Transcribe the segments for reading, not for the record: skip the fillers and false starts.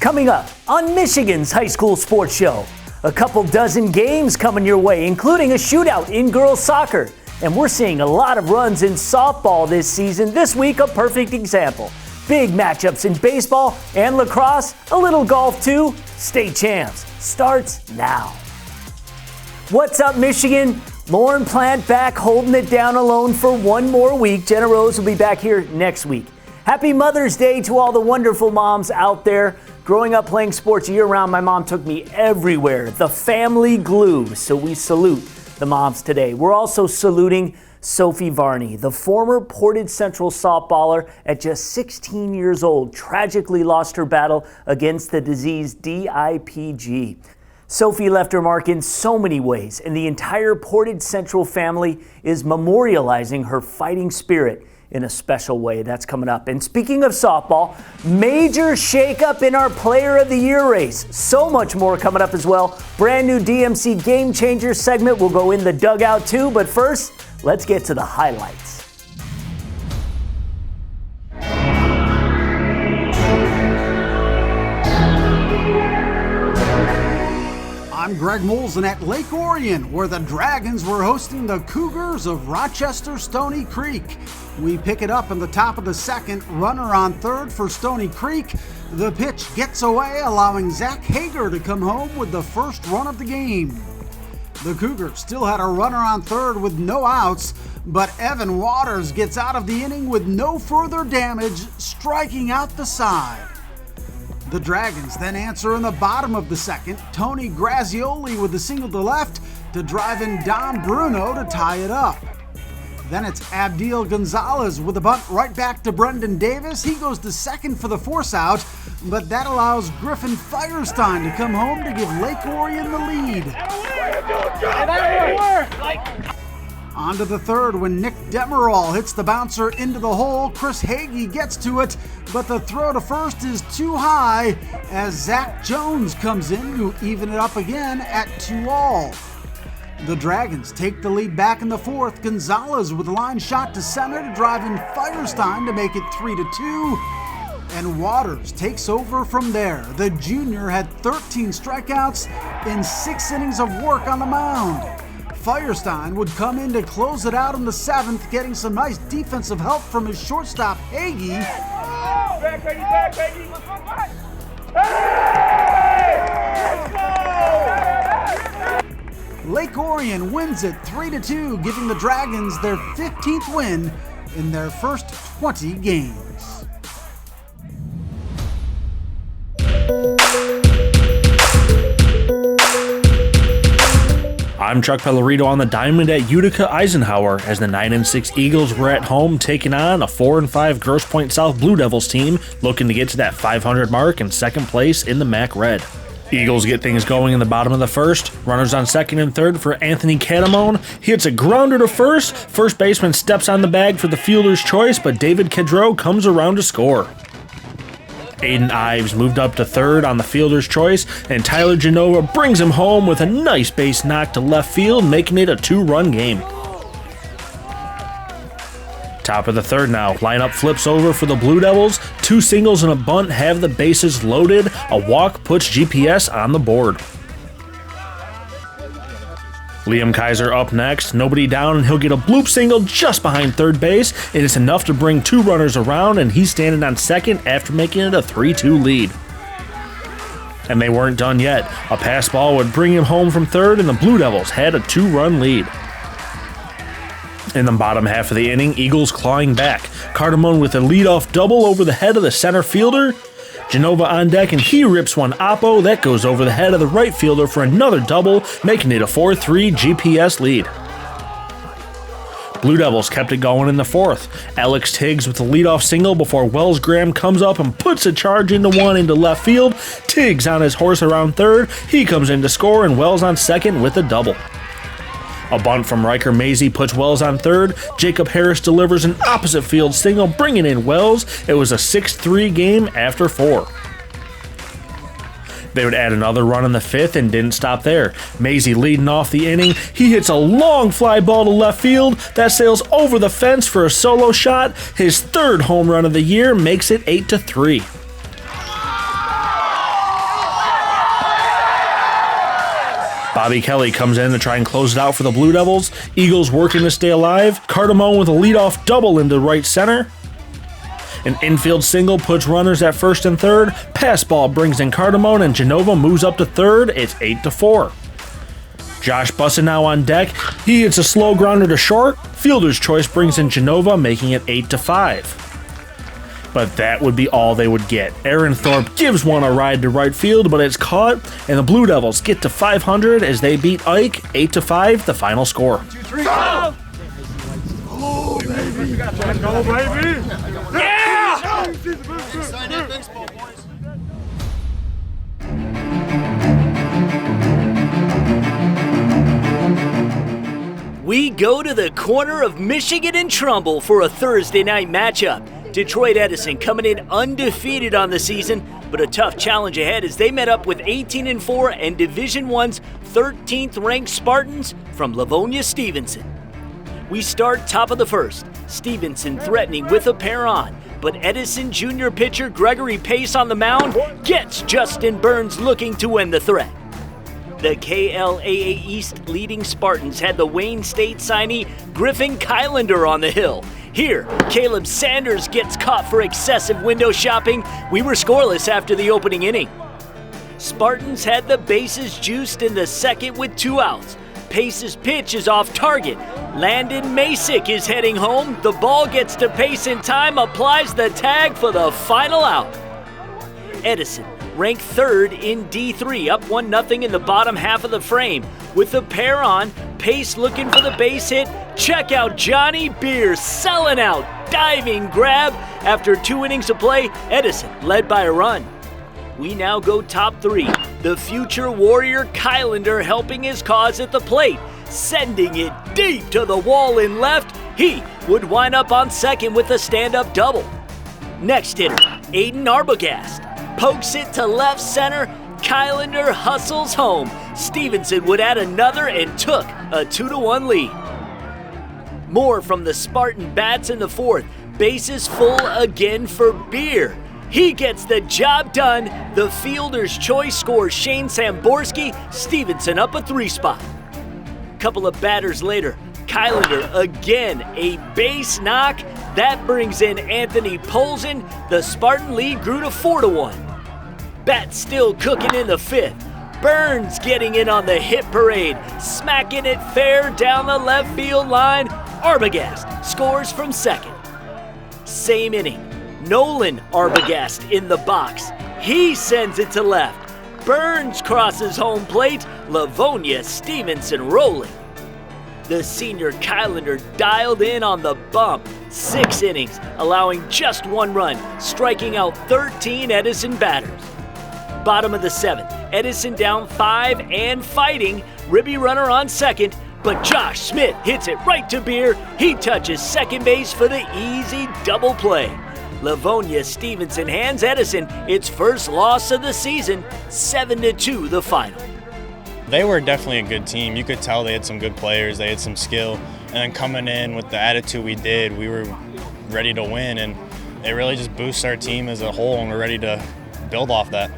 Coming up on Michigan's High School Sports Show, a couple dozen games coming your way, including a shootout in girls soccer. And we're seeing a lot of runs in softball this season. This week, a perfect example. Big matchups in baseball and lacrosse, a little golf too. State champs starts now. What's up, Michigan? Lorne Plant back holding it down alone for one more week. Jenna Rose will be back here next week. Happy Mother's Day to all the wonderful moms out there. Growing up playing sports year-round, my mom took me everywhere. The family glue, so we salute the moms today. We're also saluting Sophie Varney, the former Portage Central softballer at just 16 years old, tragically lost her battle against the disease DIPG. Sophie left her mark in so many ways, and the entire Portage Central family is memorializing her fighting spirit in a special way. That's coming up. And speaking of softball, major shakeup in our Player of the Year race. So much more coming up as well. Brand new DMC Game Changer segment will go in the dugout too, but first, let's get to the highlights. I'm Greg Molson at Lake Orion, where the Dragons were hosting the Cougars of Rochester Stony Creek. We pick it up in the top of the second, runner on third for Stony Creek. The pitch gets away, allowing Zach Hager to come home with the first run of the game. The Cougars still had a runner on third with no outs, but Evan Waters gets out of the inning with no further damage, striking out the side. The Dragons then answer in the bottom of the second, Tony Grazioli with a single to left to drive in Don Bruno to tie it up. Then it's Abdiel Gonzalez with a bunt right back to Brendan Davis. He goes to second for the force out, but that allows Griffin Firestein to come home to give Lake Orion the lead. On to the third when Nick Demerol hits the bouncer into the hole. Chris Hagee gets to it, but the throw to first is too high as Zach Jones comes in to even it up again at 2-all. The Dragons take the lead back in the fourth. Gonzalez with a line shot to center to drive in Firestein to make it 3-2. And Waters takes over from there. The junior had 13 strikeouts in 6 innings of work on the mound. Firestein would come in to close it out in the seventh, getting some nice defensive help from his shortstop, Hagee. Back, Hagee. Let's go back. Hey! Let's go! Lake Orion wins it 3-2, giving the Dragons their 15th win in their first 20 games. I'm Chuck Pellerito on the diamond at Utica Eisenhower as the 9-6 Eagles were at home taking on a 4-5 Grosse Pointe South Blue Devils team looking to get to that 500 mark in second place in the MAC Red. Eagles get things going in the bottom of the first. Runners on second and third for Anthony Catamone. He hits a grounder to first. First baseman steps on the bag for the fielder's choice, but David Kedrow comes around to score. Aiden Ives moved up to third on the fielder's choice, and Tyler Genova brings him home with a nice base knock to left field, making it a 2-run game. Top of the third now, lineup flips over for the Blue Devils. 2 singles and a bunt have the bases loaded. A walk puts GPS on the board. Liam Kaiser up next, nobody down, and he'll get a bloop single just behind third base. It is enough to bring 2 runners around, and he's standing on second after making it a 3-2 lead. And they weren't done yet. A pass ball would bring him home from third, and the Blue Devils had a 2-run lead. In the bottom half of the inning, Eagles clawing back. Cardamone with a leadoff double over the head of the center fielder. Genova on deck, and he rips one oppo that goes over the head of the right fielder for another double, making it a 4-3 GPS lead. Blue Devils kept it going in the fourth. Alex Tiggs with a leadoff single before Wells Graham comes up and puts a charge into one into left field. Tiggs on his horse around third. He comes in to score, and Wells on second with a double. A bunt from Riker Mazie puts Wells on third. Jacob Harris delivers an opposite field single, bringing in Wells. It was a 6-3 game after 4. They would add another run in the fifth and didn't stop there. Mazie leading off the inning. He hits a long fly ball to left field that sails over the fence for a solo shot. His 3rd home run of the year makes it 8-3. Bobby Kelly comes in to try and close it out for the Blue Devils. Eagles working to stay alive. Cardamone with a leadoff double into right center. An infield single puts runners at first and third. Pass ball brings in Cardamone, and Genova moves up to third. It's 8-4. Josh Bussin now on deck. He hits a slow grounder to short. Fielder's choice brings in Genova, making it 8-5. But that would be all they would get. Aaron Thorpe gives one a ride to right field, but it's caught, and the Blue Devils get to 500 as they beat Ike 8-5, the final score. 2, 3, go! Oh, baby! Go, baby! Yeah! We go to the corner of Michigan and Trumbull for a Thursday night matchup. Detroit Edison coming in undefeated on the season, but a tough challenge ahead as they met up with 18-4 and Division I's 13th ranked Spartans from Livonia Stevenson. We start top of the first. Stevenson threatening with a pair on, but Edison junior pitcher Gregory Pace on the mound gets Justin Burns looking to end the threat. The KLAA East leading Spartans had the Wayne State signee Griffin Kylander on the hill. Here, Caleb Sanders gets caught for excessive window shopping. We were scoreless after the opening inning. Spartans had the bases juiced in the second with 2 outs. Pace's pitch is off target. Landon Masick is heading home. The ball gets to Pace in time, applies the tag for the final out. Edison ranked third in D3, up 1-0 in the bottom half of the frame. With the pair on, Pace looking for the base hit. Check out Johnny Beer selling out. Diving grab. After 2 innings of play, Edison led by a run. We now go top 3. The future Warrior Kylander helping his cause at the plate. Sending it deep to the wall in left. He would wind up on second with a stand-up double. Next hitter, Aiden Arbogast. Pokes it to left center. Kylander hustles home. Stevenson would add another and took a 2-1 lead. More from the Spartan bats in the fourth. Bases full again for Beer. He gets the job done. The fielder's choice scores Shane Samborski. Stevenson up a 3 spot. Couple of batters later, Kylander again a base knock. That brings in Anthony Polzin. The Spartan lead grew to 4-1. Bat still cooking in the 5th. Burns getting in on the hit parade, smacking it fair down the left field line. Arbogast scores from second. Same inning, Nolan Arbogast in the box. He sends it to left. Burns crosses home plate. Livonia Stevenson rolling. The senior Kylander dialed in on the bump. 6 innings, allowing just 1 run, striking out 13 Edison batters. Bottom of the 7th, Edison down 5 and fighting. Ribby runner on second, but Josh Smith hits it right to Beer. He touches second base for the easy double play. Livonia Stevenson hands Edison its first loss of the season, 7-2 the final. They were definitely a good team. You could tell they had some good players, they had some skill, and then coming in with the attitude we did, we were ready to win, and it really just boosts our team as a whole, and we're ready to build off that.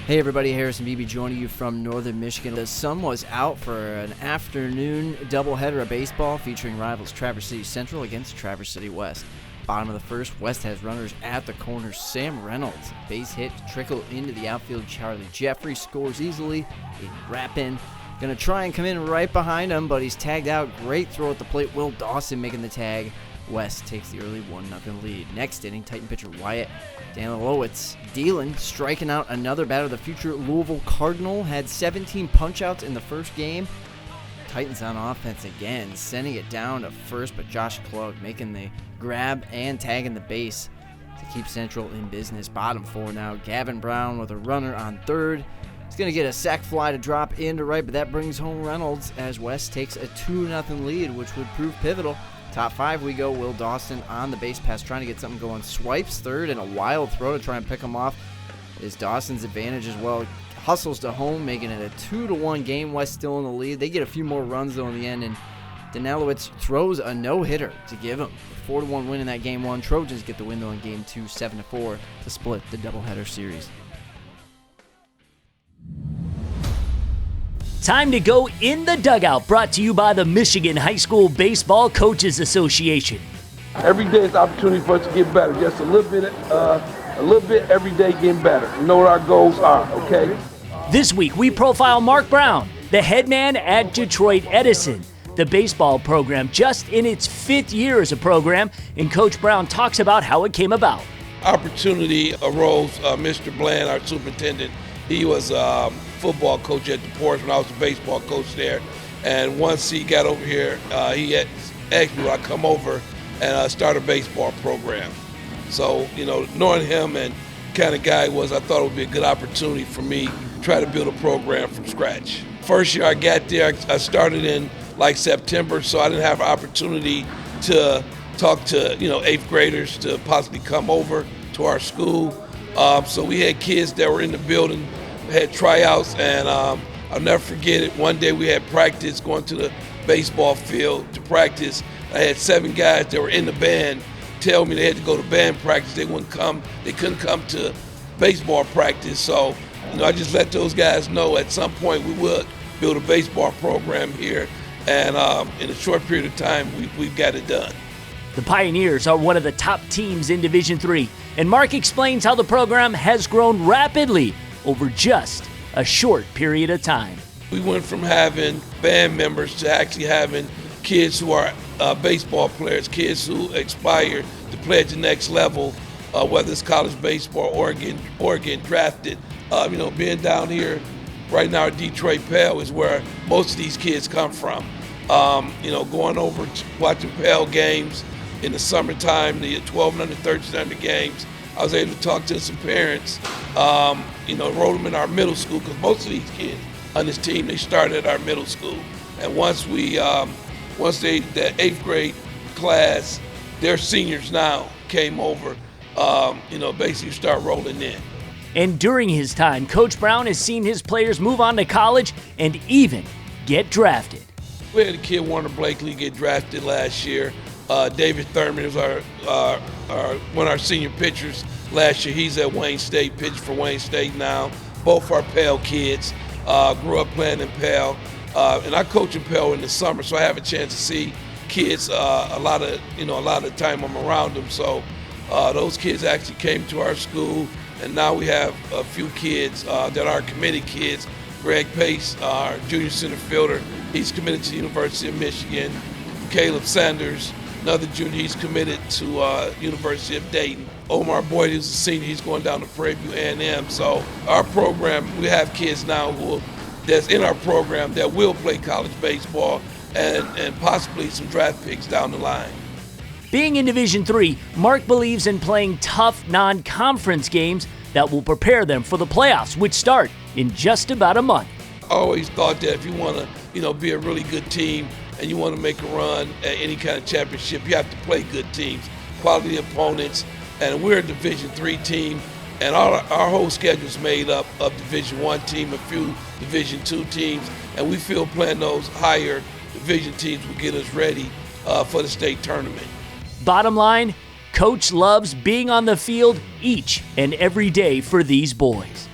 Hey everybody, Harrison Beebe joining you from Northern Michigan. The sun was out for an afternoon doubleheader of baseball featuring rivals Traverse City Central against Traverse City West. Bottom of the first, West has runners at the corner. Sam Reynolds, base hit, trickle into the outfield. Charlie Jeffrey scores easily. A wrap-in. Gonna try and come in right behind him, but he's tagged out. Great throw at the plate. Will Dawson making the tag. West takes the early 1-0 lead. Next inning, Titan pitcher Wyatt Danilowitz dealing, striking out another batter. The future Louisville Cardinal had 17 punch-outs in the first game. Titans on offense again, sending it down to first, but Josh Klug making the grab and tagging the base to keep Central in business. Bottom 4 now, Gavin Brown with a runner on third. He's going to get a sac fly to drop into right, but that brings home Reynolds as West takes a 2-0 lead, which would prove pivotal. Top 5 we go. Will Dawson on the base pass, trying to get something going. Swipes third and a wild throw to try and pick him off. Is Dawson's advantage as well. Hustles to home, making it a 2-1 game. West still in the lead. They get a few more runs though in the end, and Danilowitz throws a no-hitter to give him a 4-1 win in that Game 1. Trojans get the win, though, in Game 2, 7-4 to split the doubleheader series. Time to go in the dugout, brought to you by the Michigan High School Baseball Coaches Association. Every day is an opportunity for us to get better, just a little bit every day getting better. You know what our goals are, okay? This week, we profile Mark Brown, the head man at Detroit Edison, the baseball program just in its 5th year as a program, and Coach Brown talks about how it came about. Opportunity arose, Mr. Bland, our superintendent, he was football coach at DePort when I was a baseball coach there. And once he got over here, he asked me would I come over and start a baseball program. So, knowing him and kind of guy he was, I thought it would be a good opportunity for me to try to build a program from scratch. First year I got there, I started in like September, so I didn't have an opportunity to talk to, 8th graders to possibly come over to our school. So we had kids that were in the building, had tryouts, and I'll never forget it. One day we had practice, going to the baseball field to practice. I had 7 guys that were in the band tell me they had to go to band practice. They couldn't come to baseball practice. So, I just let those guys know at some point we would build a baseball program here. And in a short period of time, we've got it done. The Pioneers are one of the top teams in Division III, and Mark explains how the program has grown rapidly over just a short period of time. We went from having band members to actually having kids who are baseball players, kids who aspire to play at the next level, whether it's college baseball or getting drafted. Being down here right now at Detroit Pale is where most of these kids come from. Going over watching Pale games in the summertime, the 12 and under 13 under games, I was able to talk to some parents, enroll them in our middle school, because most of these kids on this team, they started at our middle school. And once the 8th grade class, their seniors now came over, basically start rolling in. And during his time, Coach Brown has seen his players move on to college and even get drafted. We had a kid, Warner Blakely, get drafted last year. David Thurman was one of our senior pitchers last year. He's at Wayne State, pitching for Wayne State now. Both our Pale kids grew up playing in Pale. And I coach in Pale in the summer, so I have a chance to see kids a lot of the time I'm around them. So those kids actually came to our school, and now we have a few kids that are committed kids. Greg Pace, our junior center fielder, he's committed to the University of Michigan. Caleb Sanders, another junior, he's committed to University of Dayton. Omar Boyd, who's a senior, he's going down to Prairie View A&M. So our program, we have kids now that's in our program that will play college baseball and possibly some draft picks down the line. Being in Division III, Mark believes in playing tough non-conference games that will prepare them for the playoffs, which start in just about a month. I always thought that if you want to, be a really good team and you want to make a run at any kind of championship, you have to play good teams, quality opponents. And we're a Division III team, and our whole schedule is made up of Division I team, a few Division II teams, and we feel playing those higher division teams will get us ready for the state tournament. Bottom line, Coach loves being on the field each and every day for these boys.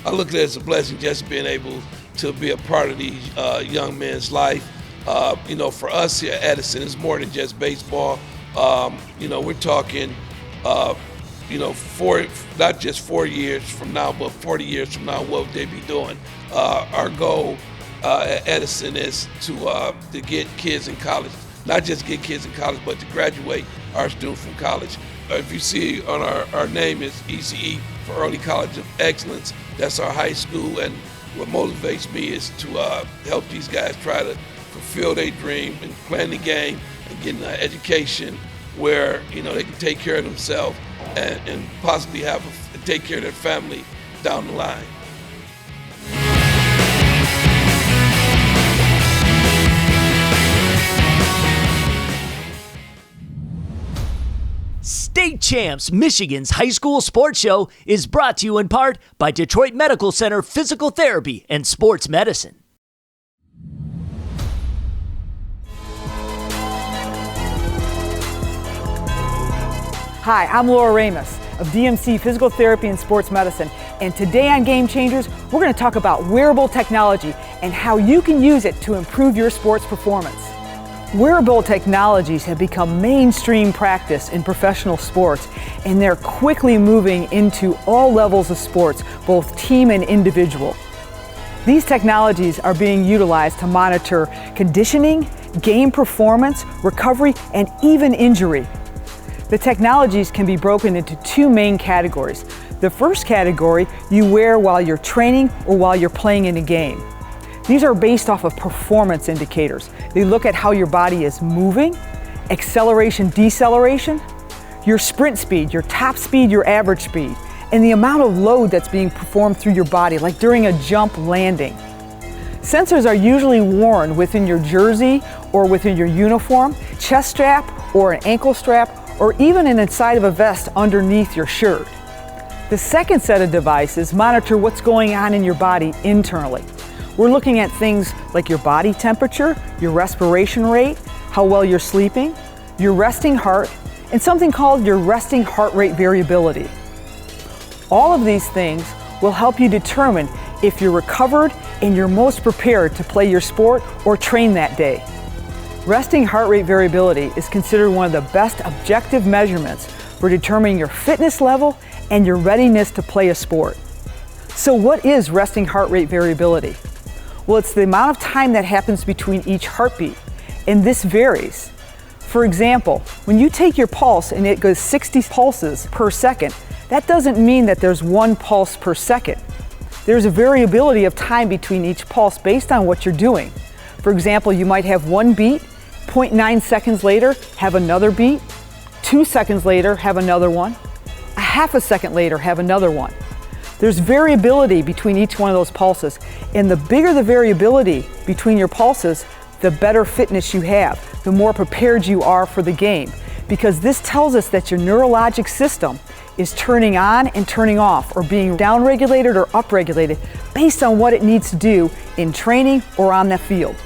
I look at it as a blessing just being able to be a part of these young men's life. For us here at Edison, it's more than just baseball. We're talking, not just 4 years from now, but 40 years from now, what would they be doing? Our goal at Edison is to get kids in college, not just get kids in college, but to graduate our students from college. If you see on our name is ECE for Early College of Excellence, that's our high school, and what motivates me is to help these guys try to fulfill their dream and playing the game and getting an education where they can take care of themselves and possibly take care of their family down the line. State Champs, Michigan's high school sports show, is brought to you in part by Detroit Medical Center Physical Therapy and Sports Medicine. Hi, I'm Laura Ramos of DMC Physical Therapy and Sports Medicine, and today on Game Changers, we're going to talk about wearable technology and how you can use it to improve your sports performance. Wearable technologies have become mainstream practice in professional sports, and they're quickly moving into all levels of sports, both team and individual. These technologies are being utilized to monitor conditioning, game performance, recovery, and even injury. The technologies can be broken into two main categories. The first category you wear while you're training or while you're playing in a game. These are based off of performance indicators. They look at how your body is moving, acceleration, deceleration, your sprint speed, your top speed, your average speed, and the amount of load that's being performed through your body, like during a jump landing. Sensors are usually worn within your jersey or within your uniform, chest strap or an ankle strap, or even inside of a vest underneath your shirt. The second set of devices monitor what's going on in your body internally. We're looking at things like your body temperature, your respiration rate, how well you're sleeping, your resting heart, and something called your resting heart rate variability. All of these things will help you determine if you're recovered and you're most prepared to play your sport or train that day. Resting heart rate variability is considered one of the best objective measurements for determining your fitness level and your readiness to play a sport. So what is resting heart rate variability? Well, it's the amount of time that happens between each heartbeat, and this varies. For example, when you take your pulse and it goes 60 pulses per second, that doesn't mean that there's one pulse per second. There's a variability of time between each pulse based on what you're doing. For example, you might have one beat, 0.9 seconds later, have another beat, 2 seconds later, have another one, a half a second later, have another one. There's variability between each one of those pulses, and the bigger the variability between your pulses, the better fitness you have, the more prepared you are for the game, because this tells us that your neurologic system is turning on and turning off, or being downregulated or upregulated based on what it needs to do in training or on the field.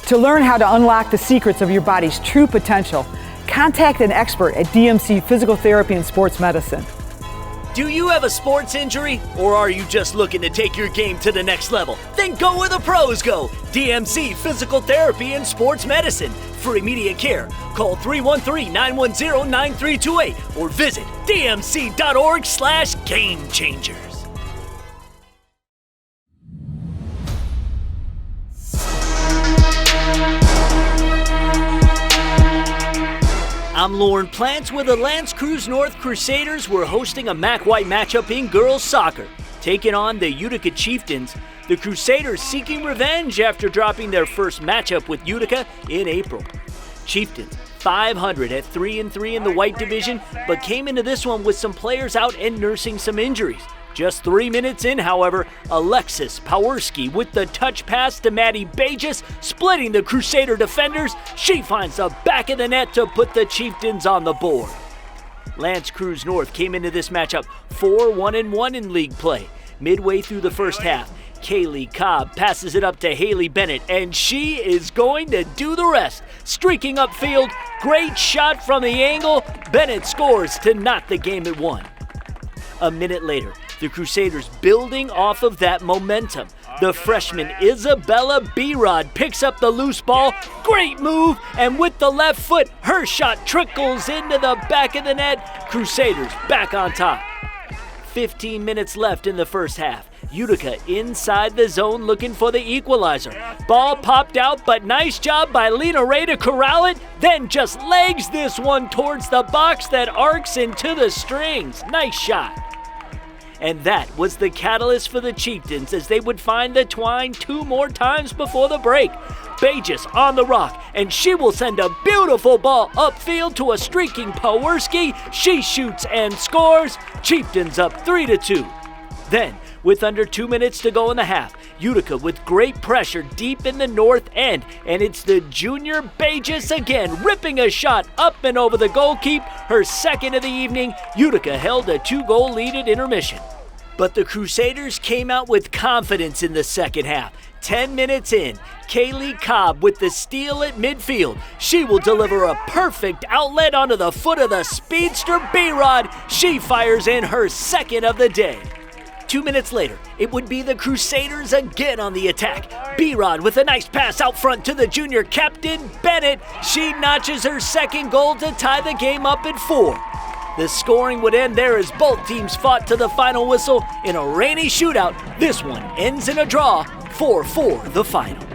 To learn how to unlock the secrets of your body's true potential, contact an expert at DMC Physical Therapy and Sports Medicine. Do you have a sports injury, or are you just looking to take your game to the next level? Then go where the pros go. DMC Physical Therapy and Sports Medicine. For immediate care, call 313-910-9328 or visit dmc.org/gamechangers. I'm Lorne Plant with the L'Anse Creuse North Crusaders. We're hosting a MAC White matchup in girls soccer, taking on the Utica Chieftains. The Crusaders seeking revenge after dropping their first matchup with Utica in April. Chieftains 500 at 3-3 in the white division, but came into this one with some players out and nursing some injuries. Just 3 minutes in, however, Alexis Powerski with the touch pass to Maddie Bages, splitting the Crusader defenders. She finds the back of the net to put the Chieftains on the board. L'Anse Creuse North came into this matchup 4-1-1 in league play. Midway through the first half, Kaylee Cobb passes it up to Haley Bennett, and she is going to do the rest. Streaking upfield, great shot from the angle. Bennett scores to knot the game at 1. A minute later, the Crusaders building off of that momentum. The freshman Isabella B-Rod picks up the loose ball. Great move, and with the left foot, her shot trickles into the back of the net. Crusaders back on top. 15 minutes left in the first half. Utica inside the zone looking for the equalizer. Ball popped out, but nice job by Lena Ray to corral it, then just legs this one towards the box that arcs into the strings. Nice shot. And that was the catalyst for the Chieftains as they would find the twine 2 more times before the break. Bages on the rock, and she will send a beautiful ball upfield to a streaking Powerski. She shoots and scores. Chieftains up 3-2. Then, with under 2 minutes to go in the half, Utica with great pressure deep in the north end, and it's the junior Bages again, ripping a shot up and over the goalkeeper, her second of the evening. Utica held a 2-goal lead at intermission. But the Crusaders came out with confidence in the second half, 10 minutes in, Kaylee Cobb with the steal at midfield. She will deliver a perfect outlet onto the foot of the speedster B-Rod. She fires in her second of the day. 2 minutes later, it would be the Crusaders again on the attack. B-Rod with a nice pass out front to the junior captain, Bennett. She notches her second goal to tie the game up at 4. The scoring would end there as both teams fought to the final whistle in a rainy shootout. This one ends in a draw, 4-4 the final.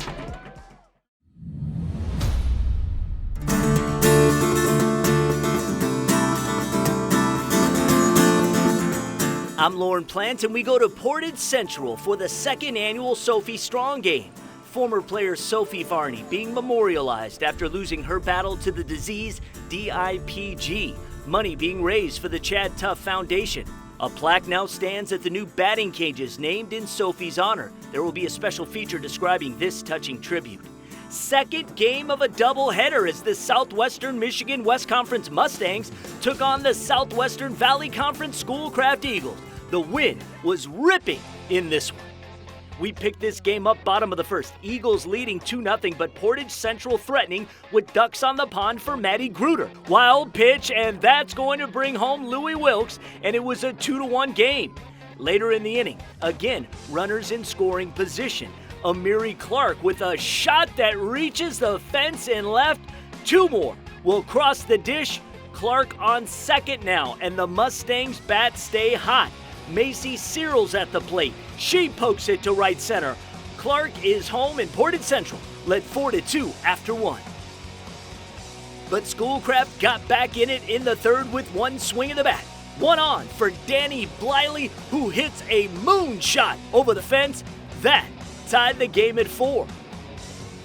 I'm Lorne Plant, and we go to Portage Central for the second annual Sophie Strong game. Former player Sophie Varney being memorialized after losing her battle to the disease DIPG. Money being raised for the Chad Tuff Foundation. A plaque now stands at the new batting cages named in Sophie's honor. There will be a special feature describing this touching tribute. Second game of a doubleheader as the Southwestern Michigan West Conference Mustangs took on the Southwestern Valley Conference Schoolcraft Eagles. The wind was ripping in this one. We picked this game up bottom of the first. Eagles leading 2-0, but Portage Central threatening with ducks on the pond for Maddie Gruder. Wild pitch, and that's going to bring home Louie Wilkes, and it was a 2-1 game. Later in the inning, again, runners in scoring position. Amiri Clark with a shot that reaches the fence and left. 2 more will cross the dish. Clark on second now, and the Mustangs bats stay hot. Macy Searles at the plate. She pokes it to right center. Clark is home, and Portage Central led 4-2 after 1. But Schoolcraft got back in it in the third with one swing of the bat. One on for Danny Bliley, who hits a moonshot over the fence. That tied the game at 4.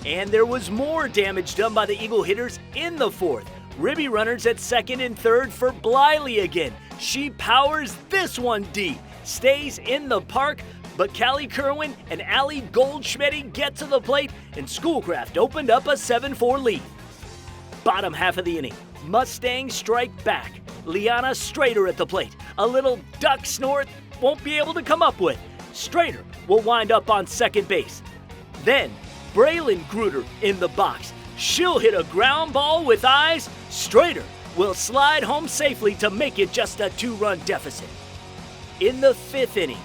And there was more damage done by the Eagle hitters in the fourth. Ribby runners at second and third for Bliley again. She powers this one deep, stays in the park, but Callie Kerwin and Allie Goldschmidt get to the plate, and Schoolcraft opened up a 7-4 lead. Bottom half of the inning, Mustangs strike back. Liana Strader at the plate. A little duck snort won't be able to come up with. Strader will wind up on second base. Then, Braylon Gruder in the box. She'll hit a ground ball with eyes. Strader will slide home safely to make it just a 2-run deficit. In the fifth inning,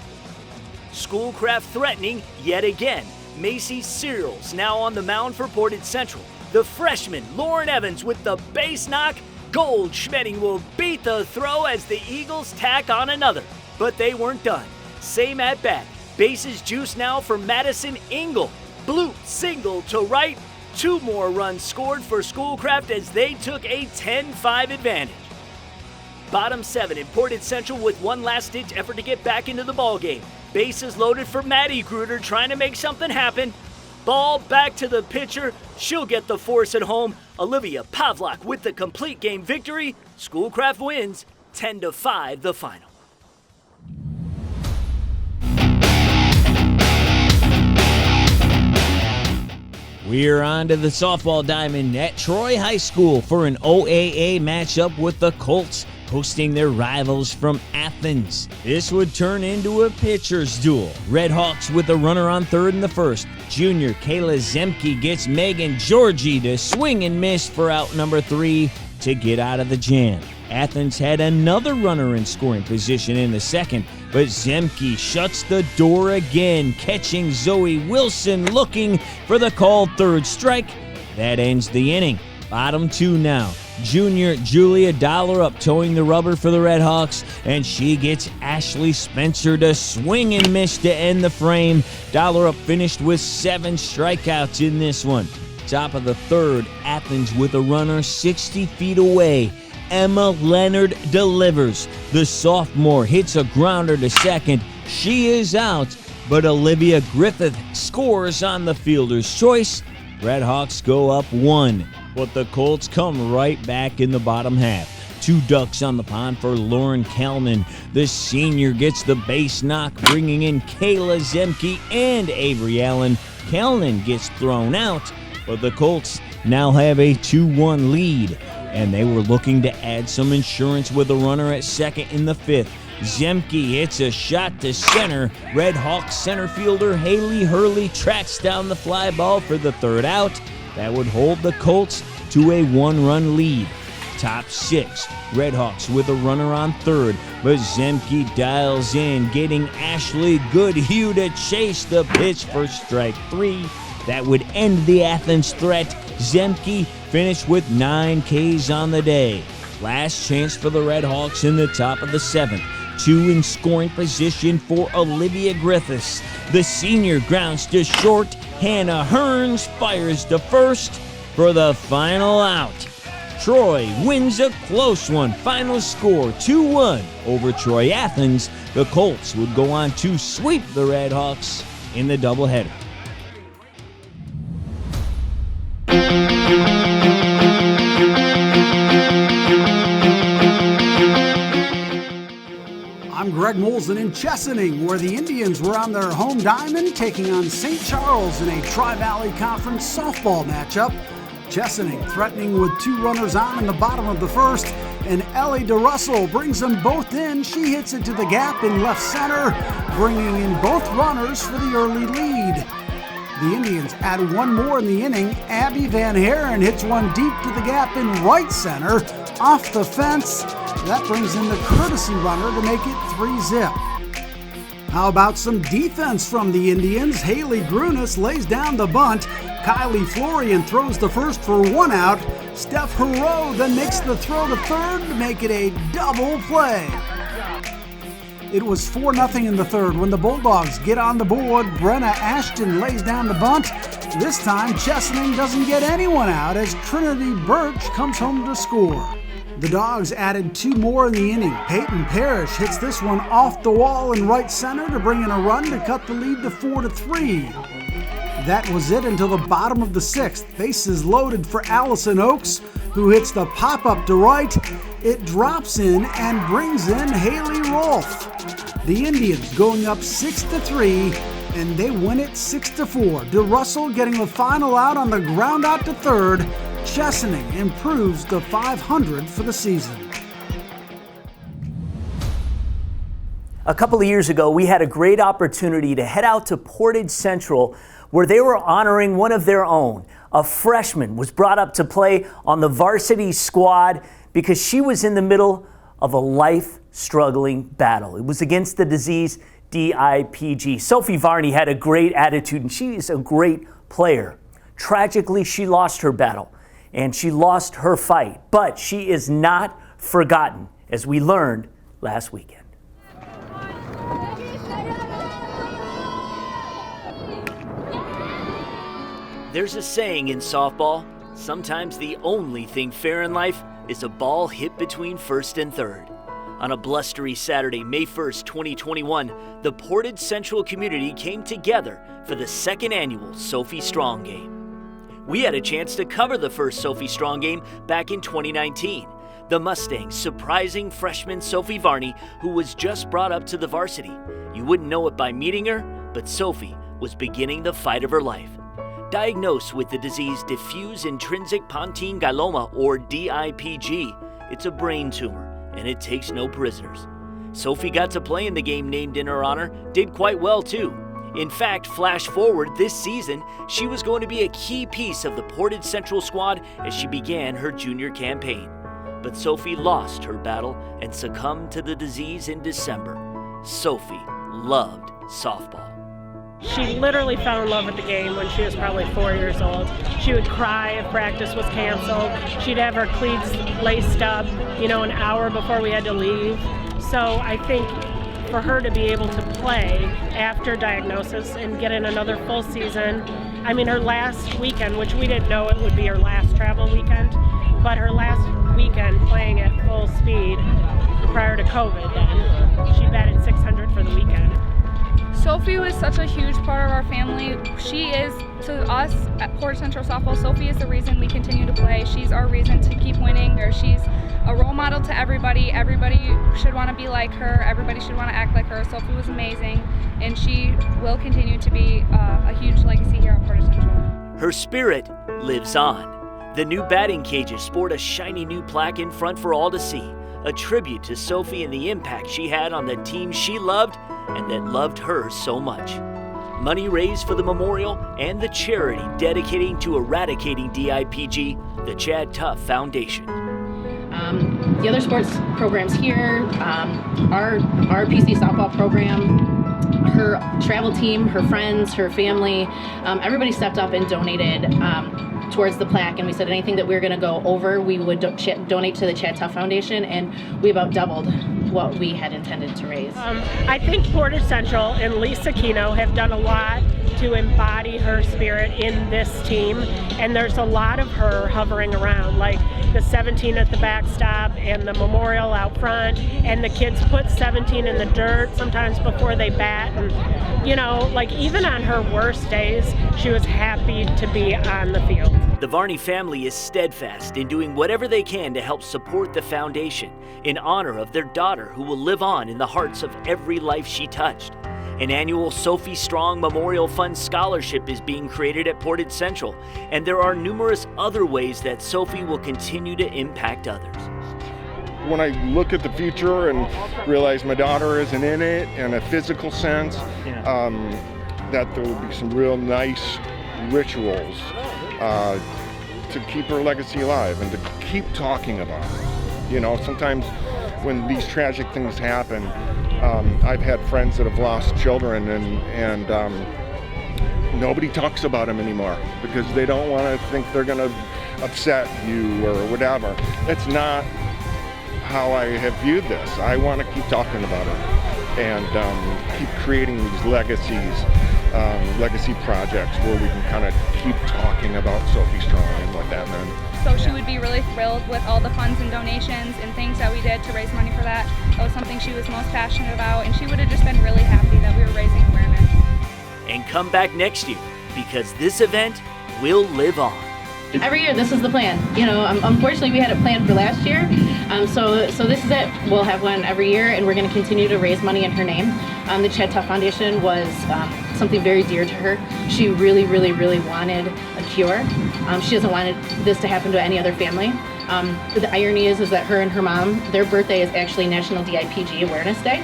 Schoolcraft threatening yet again. Macy Searles now on the mound for Portage Central. The freshman Lauren Evans with the base knock. Goldschmidt will beat the throw as the Eagles tack on another. But they weren't done. Same at bat. Bases juice now for Madison Engel. Blue single to right. 2 more runs scored for Schoolcraft as they took a 10-5 advantage. Bottom 7 in Portage Central with one last-ditch effort to get back into the ballgame. Bases loaded for Maddie Gruder trying to make something happen. Ball back to the pitcher. She'll get the force at home. Olivia Pavlak with the complete game victory. Schoolcraft wins 10-5 the final. We're on to the softball diamond at Troy High School for an OAA matchup with the Colts, hosting their rivals from Athens. This would turn into a pitcher's duel. Red Hawks with a runner on third in the first. Junior Kayla Zemke gets Megan Georgie to swing and miss for out number 3 to get out of the jam. Athens had another runner in scoring position in the second, but Zemke shuts the door again, catching Zoe Wilson looking for the called third strike. That ends the inning. Bottom 2 now. Junior Julia Dollerup towing the rubber for the Red Hawks, and she gets Ashley Spencer to swing and miss to end the frame. Dollerup finished with 7 strikeouts in this one. Top of the third, Athens with a runner 60 feet away. Emma Leonard delivers. The sophomore hits a grounder to second. She is out, but Olivia Griffith scores on the fielder's choice. Red Hawks go up 1, but the Colts come right back in the bottom half. 2 ducks on the pond for Lauren Kalman. The senior gets the base knock, bringing in Kayla Zemke and Avery Allen. Kalman gets thrown out, but the Colts now have a 2-1 lead, and they were looking to add some insurance with a runner at second in the 5th. Zemke hits a shot to center. Red Hawks center fielder Haley Hurley tracks down the fly ball for the third out. That would hold the Colts to a 1-run lead. Top 6, Red Hawks with a runner on third, but Zemke dials in, getting Ashley Goodhue to chase the pitch for strike 3. That would end the Athens threat. Zemke finished with 9 Ks on the day. Last chance for the Red Hawks in the top of the 7th. 2 in scoring position for Olivia Griffiths. The senior grounds to short. Hannah Hearns fires to first for the final out. Troy wins a close one. Final score 2-1 over Troy Athens. The Colts would go on to sweep the Red Hawks in the doubleheader. I'm Greg Molson in Chesaning, where the Indians were on their home diamond taking on St. Charles in a Tri-Valley Conference softball matchup. Chesaning threatening with 2 runners on in the bottom of the first, and Ellie DeRussell brings them both in. She hits it to the gap in left center, bringing in both runners for the early lead. The Indians add 1 more in the inning. Abby Van Haren hits one deep to the gap in right center, off the fence. That brings in the courtesy runner to make it 3-zip. How about some defense from the Indians? Haley Grunis lays down the bunt. Kylie Florian throws the first for 1 out. Steph Hero then makes the throw to third to make it a double play. It was 4-0 in the third when the Bulldogs get on the board. Brenna Ashton lays down the bunt. This time, Chesaning doesn't get anyone out as Trinity Birch comes home to score. The Dogs added 2 more in the inning. Peyton Parrish hits this one off the wall in right center to bring in a run to cut the lead to 4-3. That was it until the bottom of the 6th. Bases loaded for Allison Oakes, who hits the pop-up to right. It drops in and brings in Haley Rolfe. The Indians going up 6-3, and they win it 6-4. DeRussell getting the final out on the ground out to third. Chesaning improves to 500 for the season. A couple of years ago, we had a great opportunity to head out to Portage Central, where they were honoring one of their own. A freshman was brought up to play on the varsity squad because she was in the middle of a life-struggling battle. It was against the disease DIPG. Sophie Varney had a great attitude, and she is a great player. Tragically, she lost her battle, and she lost her fight, but she is not forgotten, as we learned last weekend. There's a saying in softball, sometimes the only thing fair in life is a ball hit between first and third. On a blustery Saturday, May 1st, 2021, the Portage Central community came together for the 2nd annual Sophie Strong game. We had a chance to cover the first Sophie Strong game back in 2019. The Mustangs surprising freshman Sophie Varney, who was just brought up to the varsity. You wouldn't know it by meeting her, but Sophie was beginning the fight of her life. Diagnosed with the disease diffuse intrinsic pontine glioma, or DIPG. It's a brain tumor, and it takes no prisoners. Sophie got to play in the game named in her honor, did quite well too. In fact, flash forward this season, she was going to be a key piece of the Portage Central squad as she began her junior campaign. But Sophie lost her battle and succumbed to the disease in December. Sophie loved softball. She literally fell in love with the game when she was probably 4 years old. She would cry if practice was canceled. She'd have her cleats laced up, an hour before we had to leave. So I think for her to be able to play after diagnosis and get in another full season, her last weekend, which we didn't know it would be her last travel weekend, but her last weekend playing at full speed prior to COVID, then she batted 600 for the weekend. Sophie was such a huge part of our family. She is, to us at Portage Central Softball, Sophie is the reason we continue to play. She's our reason to keep winning. She's a role model to everybody. Everybody should want to be like her. Everybody should want to act like her. Sophie was amazing, and she will continue to be a huge legacy here at Portage Central. Her spirit lives on. The new batting cages sport a shiny new plaque in front for all to see. a tribute to Sophie and the impact she had on the team she loved and that loved her so much. Money raised for the memorial and the charity dedicating to eradicating DIPG, the Chad Tuff Foundation. The other sports programs here, our PC softball program, her travel team, her friends, her family, everybody stepped up and donated towards the plaque, and we said anything that we were going to go over, we would donate to the Chad Tuff Foundation, and we about doubled what we had intended to raise. I think Portage Central and Lisa Kino have done a lot to embody her spirit in this team, and there's a lot of her hovering around, like the 17 at the backstop and the memorial out front, and the kids put 17 in the dirt sometimes before they bat, and you know, like even on her worst days, she was happy to be on the field. The Varney family is steadfast in doing whatever they can to help support the foundation in honor of their daughter who will live on in the hearts of every life she touched. An annual Sophie Strong Memorial Fund scholarship is being created at Portage Central, and there are numerous other ways that Sophie will continue to impact others. When I look at the future and realize my daughter isn't in it in a physical sense, that there will be some real nice rituals to keep her legacy alive and to keep talking about her. You know, sometimes when these tragic things happen, I've had friends that have lost children and nobody talks about them anymore because they don't want to think they're going to upset you or whatever. That's not how I have viewed this. I want to keep talking about it and keep creating these legacies, legacy projects where we can kind of keep talking about Sophie Strong and what that meant. So she would be really thrilled with all the funds and donations and things that we did to raise money for that. That was something she was most passionate about, and she would have just been really happy that we were raising awareness. And come back next year, because this event will live on. Every year, this is the plan. You know, unfortunately, we had a plan for last year, so this is it. We'll have one every year, and we're going to continue to raise money in her name. The Chad Tuff Foundation was something very dear to her. She really, really, really wanted a cure. She doesn't want this to happen to any other family. The irony is that her and her mom, their birthday is actually National DIPG Awareness Day.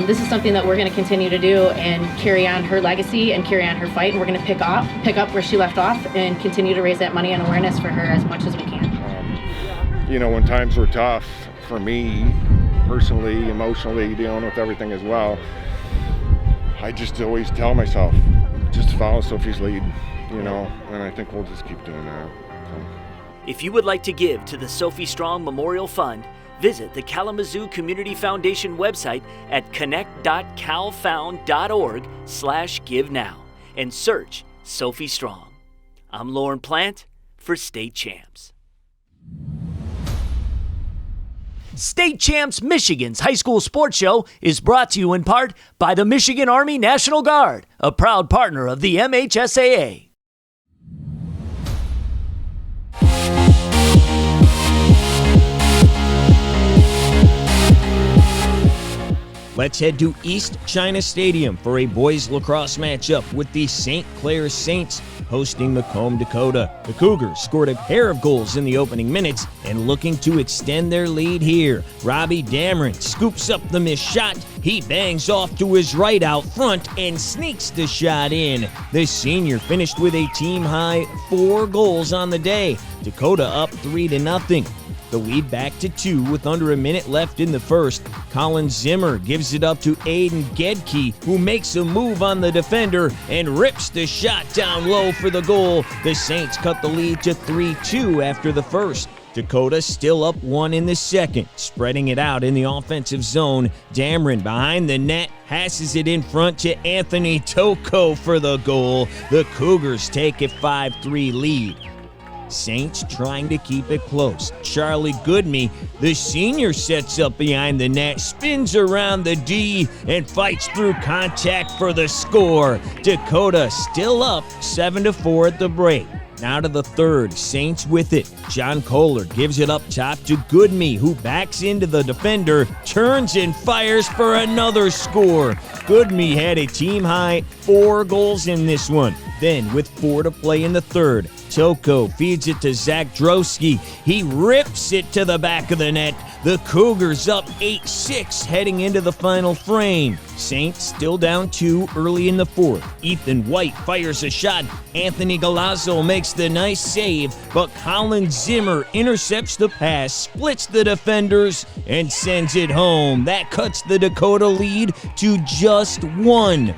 This is something that we're going to continue to do and carry on her legacy and carry on her fight. And we're going to pick up where she left off and continue to raise that money and awareness for her as much as we can. You know, when times were tough for me, personally, emotionally, dealing with everything as well, I just always tell myself, just follow Sophie's lead, you know, and I think we'll just keep doing that. So. If you would like to give to the Sophie Strong Memorial Fund, visit the Kalamazoo Community Foundation website at connect.calfound.org/give-now and search Sophie Strong. I'm Lorne Plant for State Champs. State Champs Michigan's high school sports show is brought to you in part by the Michigan Army National Guard, a proud partner of the MHSAA. Let's head to East China Stadium for a boys lacrosse matchup with the St. Clair Saints hosting Macomb, Dakota. The Cougars scored a pair of goals in the opening minutes and looking to extend their lead here. Robbie Dameron scoops up the missed shot. He bangs off to his right out front and sneaks the shot in. The senior finished with a team-high 4 goals on the day. Dakota up 3-0. The lead back to 2 with under a minute left in the first. Colin Zimmer gives it up to Aiden Gedke, who makes a move on the defender and rips the shot down low for the goal. The Saints cut the lead to 3-2 after the first. Dakota still up 1 in the second, spreading it out in the offensive zone. Dameron behind the net passes it in front to Anthony Toko for the goal. The Cougars take a 5-3 lead. Saints trying to keep it close. Charlie Goodme, the senior, sets up behind the net, spins around the D, and fights through contact for the score. Dakota still up 7-4 at the break. Now to the third, Saints with it. John Kohler gives it up top to Goodme, who backs into the defender, turns and fires for another score. Goodme had a team-high 4 goals in this one. Then, with 4 to play in the third, Toko feeds it to Zach Drosky. He rips it to the back of the net. The Cougars up 8-6 heading into the final frame. Saints still down 2 early in the fourth. Ethan White fires a shot. Anthony Galazzo makes the nice save, but Colin Zimmer intercepts the pass, splits the defenders, and sends it home. That cuts the Dakota lead to just 1.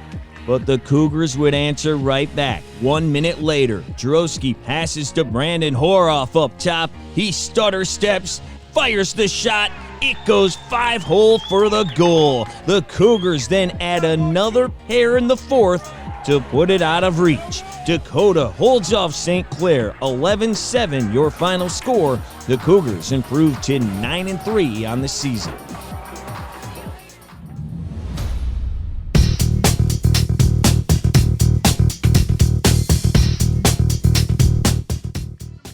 But the Cougars would answer right back. 1 minute later, Drosky passes to Brandon Horoff up top. He stutter steps, fires the shot. It goes 5-hole for the goal. The Cougars then add another pair in the fourth to put it out of reach. Dakota holds off St. Clair. 11-7 your final score. The Cougars improve to 9-3 on the season.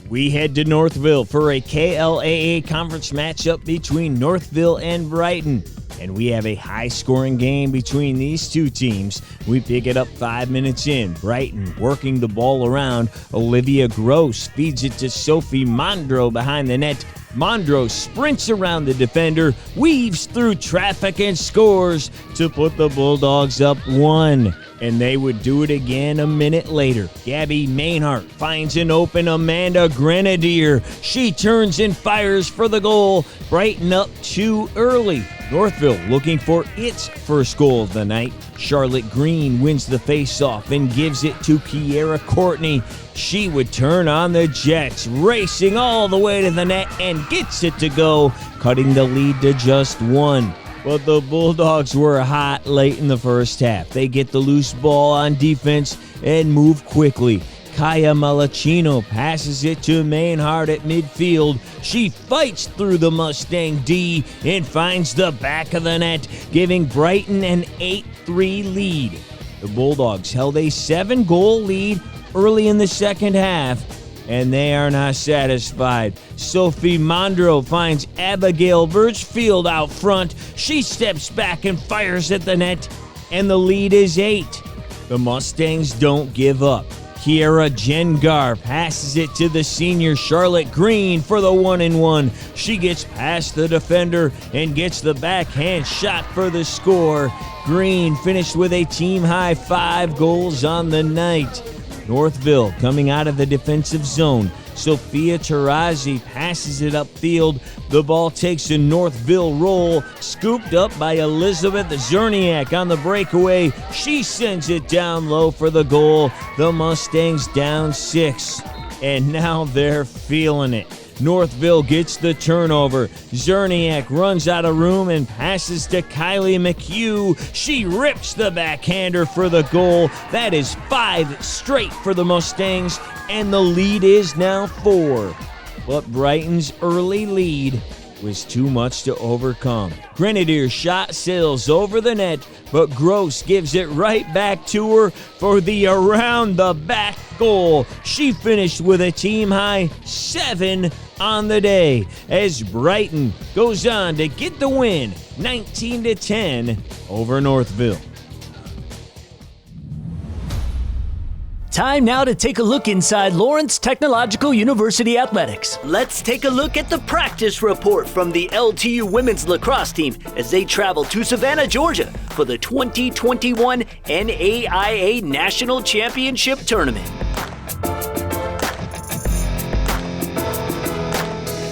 We head to Northville for a KLAA conference matchup between Northville and Brighton. And we have a high-scoring game between these two teams. We pick it up 5 minutes in. Brighton working the ball around. Olivia Gross feeds it to Sophie Mondro behind the net. Mondro sprints around the defender, weaves through traffic, and scores to put the Bulldogs up 1. And they would do it again a minute later. Gabby Mainhart finds an open Amanda Grenadier. She turns and fires for the goal. Brighton up 2 early. Northville looking for its first goal of the night. Charlotte Green wins the face-off and gives it to Kiera Courtney. She would turn on the Jets, racing all the way to the net and gets it to go, cutting the lead to just 1. But the Bulldogs were hot late in the first half. They get the loose ball on defense and move quickly. Kaya Malachino passes it to Mainhart at midfield. She fights through the Mustang D and finds the back of the net, giving Brighton an 8-3 lead. The Bulldogs held a 7-goal lead early in the second half, and they are not satisfied. Sophie Mondro finds Abigail Birchfield out front. She steps back and fires at the net, and the lead is 8. The Mustangs don't give up. Kiera Jengar passes it to the senior Charlotte Green for the 1-1. She gets past the defender and gets the backhand shot for the score. Green finished with a team-high 5 goals on the night. Northville coming out of the defensive zone. Sophia Tarazi passes it upfield. The ball takes a Northville roll, scooped up by Elizabeth Zerniak on the breakaway. She sends it down low for the goal. The Mustangs down 6. And now they're feeling it. Northville gets the turnover. Zerniak runs out of room and passes to Kylie McHugh. She rips the backhander for the goal. That is 5 straight for the Mustangs, and the lead is now 4. But Brighton's early lead was too much to overcome. Grenadier's shot sails over the net, but Gross gives it right back to her for the around-the-back goal. She finished with a team-high 7 on the day as Brighton goes on to get the win 19-10 over Northville. Time now to take a look inside Lawrence Technological University Athletics. Let's take a look at the practice report from the LTU women's lacrosse team as they travel to Savannah, Georgia for the 2021 NAIA National Championship Tournament.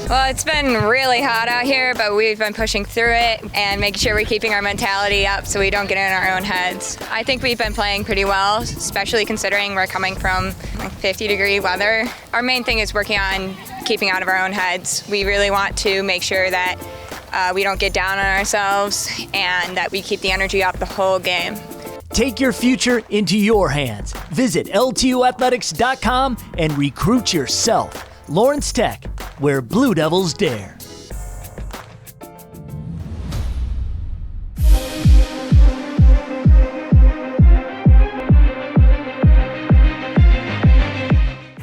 Well, it's been really hot out here, but we've been pushing through it and making sure we're keeping our mentality up so we don't get in our own heads. I think we've been playing pretty well, especially considering we're coming from 50-degree weather. Our main thing is working on keeping out of our own heads. We really want to make sure that we don't get down on ourselves and that we keep the energy up the whole game. Take your future into your hands. Visit LTUathletics.com and recruit yourself. Lawrence Tech, where Blue Devils dare.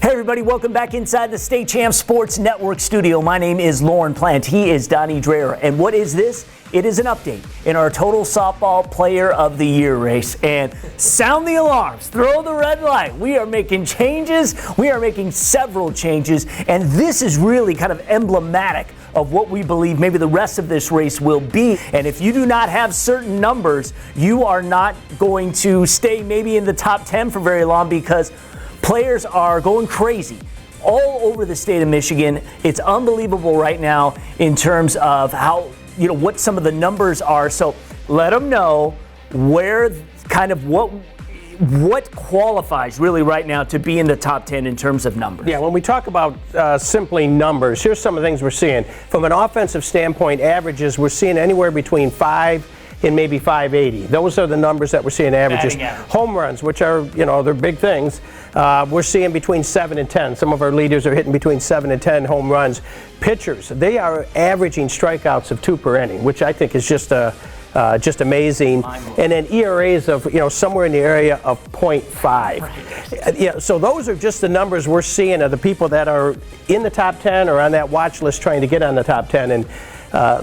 Hey everybody. Welcome back inside the State Champ Sports Network studio. My name is Lorne Plant. He is Donnie Dreher. And what is this? It is an update in our Total Softball Player of the Year race. And sound the alarms. Throw the red light. We are making changes. We are making several changes. And this is really kind of emblematic of what we believe maybe the rest of this race will be. And if you do not have certain numbers, you are not going to stay maybe in the top 10 for very long, because players are going crazy all over the state of Michigan. It's unbelievable right now in terms of how, what some of the numbers are. So let them know where kind of what qualifies really right now to be in the top 10 in terms of numbers. Yeah, when we talk about simply numbers, here's some of the things we're seeing. From an offensive standpoint, averages, we're seeing anywhere between 5 and maybe 580. Those are the numbers that we're seeing averages. Home runs, which are, they're big things, we're seeing between 7 and 10. Some of our leaders are hitting between 7 and 10 home runs. Pitchers, they are averaging strikeouts of 2 per inning, which I think is just amazing. And then ERAs of somewhere in the area of 0.5. So those are just the numbers we're seeing of the people that are in the top 10 or on that watch list trying to get on the top 10. And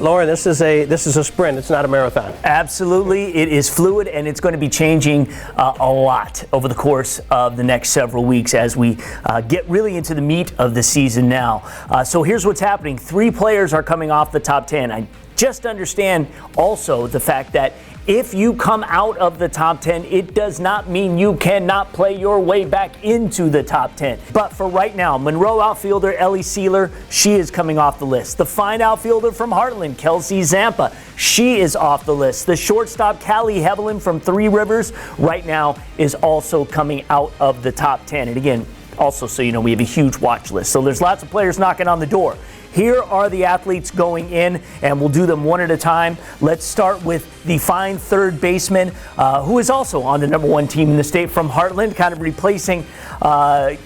Lauren, this is a sprint. It's not a marathon. Absolutely. It is fluid, and it's going to be changing a lot over the course of the next several weeks as we get really into the meat of the season now. So here's what's happening. 3 players are coming off the top 10. I just understand also the fact that if you come out of the top 10, it does not mean you cannot play your way back into the top 10. But for right now, Monroe outfielder Ellie Sealer, she is coming off the list. The fine outfielder from Heartland, Kelsey Zampa, she is off the list. The shortstop Callie Hevelin from Three Rivers right now is also coming out of the top 10. And again, also so you know, we have a huge watch list. So there's lots of players knocking on the door. Here are the athletes going in, and we'll do them one at a time. Let's start with the fine third baseman, who is also on the #1 team in the state from Heartland, kind of replacing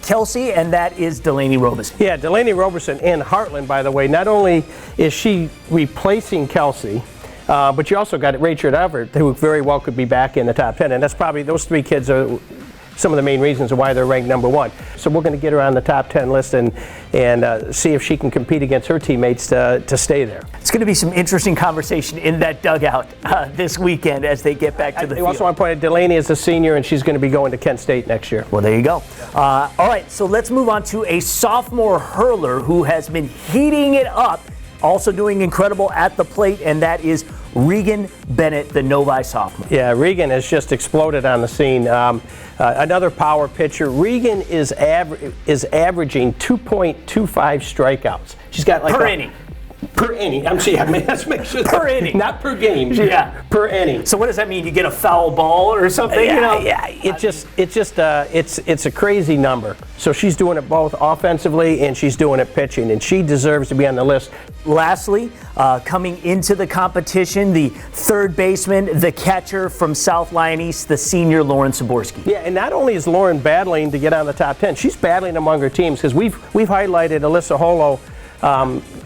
Kelsey, and that is Delaney Robeson. Yeah, Delaney Robeson in Heartland, by the way. Not only is she replacing Kelsey, but you also got Rachel Everett, who very well could be back in the top 10, and that's probably, those 3 kids are some of the main reasons why they're ranked #1. So we're going to get her on the top 10 list and see if she can compete against her teammates to stay there. It's going to be some interesting conversation in that dugout this weekend as they get back to the field. I also want to point out Delaney is a senior, and she's going to be going to Kent State next year. Well, there you go. All right, so let's move on to a sophomore hurler who has been heating it up, also doing incredible at the plate, and that is Regan Bennett, the Novi sophomore. Yeah, Regan has just exploded on the scene. Another power pitcher. Regan is averaging 2.25 strikeouts. She's got like per inning. Per inning. Let's make sure. Per inning. Not per game. Yeah. Per inning. So what does that mean? You get a foul ball or something? Yeah. It's a crazy number. So she's doing it both offensively and she's doing it pitching, and she deserves to be on the list. Lastly, coming into the competition, the third baseman, the catcher from South Lyon East, the senior Lauren Saborski. Yeah, and not only is Lauren battling to get on the top 10, she's battling among her teams, because we've highlighted Alyssa Holo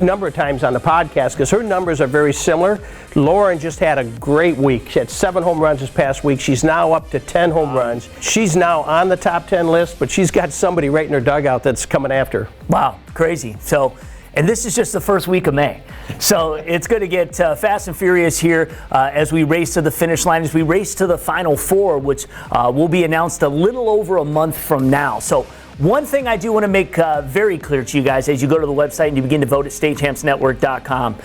number of times on the podcast because her numbers are very similar. Lauren just had a great week. She had 7 home runs this past week. She's now up to 10 home runs. She's now on the top 10 list, but she's got somebody right in her dugout that's coming after her. Wow, crazy. So, and this is just the first week of May. So it's going to get fast and furious here as we race to the finish line, as we race to the Final Four, which will be announced a little over a month from now. So one thing I do want to make very clear to you guys as you go to the website and you begin to vote at statechampsnetwork.com